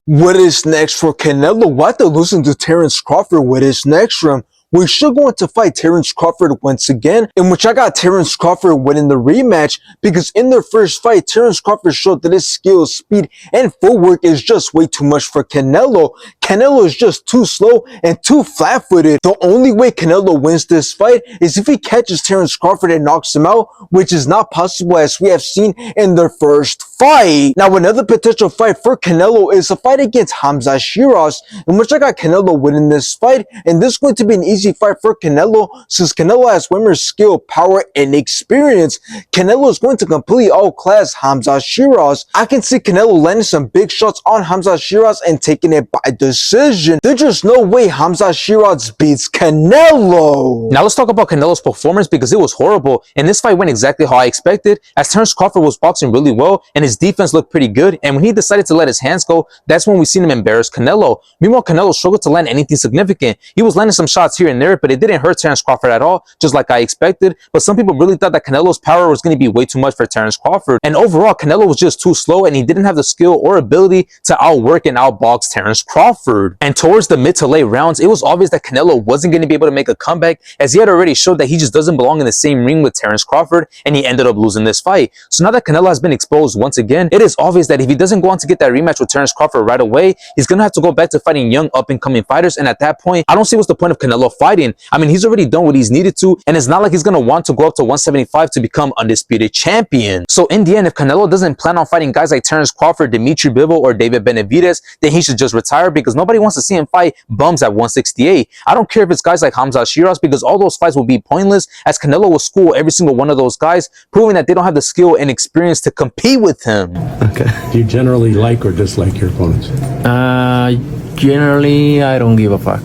What is next for Canelo? After losing to Terence Crawford, what is next for him? We should go on to fight Terence Crawford once again, in which I got Terence Crawford winning the rematch because in their first fight, Terence Crawford showed that his skill, speed, and footwork is just way too much for Canelo. Canelo is just too slow and too flat-footed. The only way Canelo wins this fight is if he catches Terence Crawford and knocks him out, which is not possible as we have seen in their first fight. Now, another potential fight for Canelo is a fight against Hamza Shiraz, in which I got Canelo winning this fight, and this is going to be an easy fight for Canelo since Canelo has way more skill, power, and experience. Canelo is going to completely outclass Hamza Shiraz. I can see Canelo landing some big shots on Hamza Shiraz and taking it by decision. There's just no way Hamza Shiraz beats Canelo. Now let's talk about Canelo's performance because it was horrible, and this fight went exactly how I expected, as Terence Crawford was boxing really well and his defense looked pretty good, and when he decided to let his hands go, that's when we seen him embarrass Canelo. Meanwhile, Canelo struggled to land anything significant. He was landing some shots here and there, but it didn't hurt Terence Crawford at all, just like I expected. But some people really thought that Canelo's power was going to be way too much for Terence Crawford, and overall Canelo was just too slow and he didn't have the skill or ability to outwork and outbox Terence Crawford. And towards the mid to late rounds, it was obvious that Canelo wasn't going to be able to make a comeback, as he had already showed that he just doesn't belong in the same ring with Terence Crawford, and he ended up losing this fight. So now that Canelo has been exposed once again, it is obvious that if he doesn't go on to get that rematch with Terence Crawford right away, he's going to have to go back to fighting young up-and-coming fighters, and at that point, I don't see what's the point of Canelo fighting. I mean, he's already done what he's needed to, and it's not like he's going to want to go up to 175 to become undisputed champion. So in the end, if Canelo doesn't plan on fighting guys like Terence Crawford, Dimitri Bivol, or David Benavidez, then he should just retire because nobody wants to see him fight bums at 168. I don't care if it's guys like Hamza Shiraz because all those fights will be pointless, as Canelo will school every single one of those guys, proving that they don't have the skill and experience to compete with him. Okay. Do you generally like or dislike your opponents? Generally, I don't give a fuck.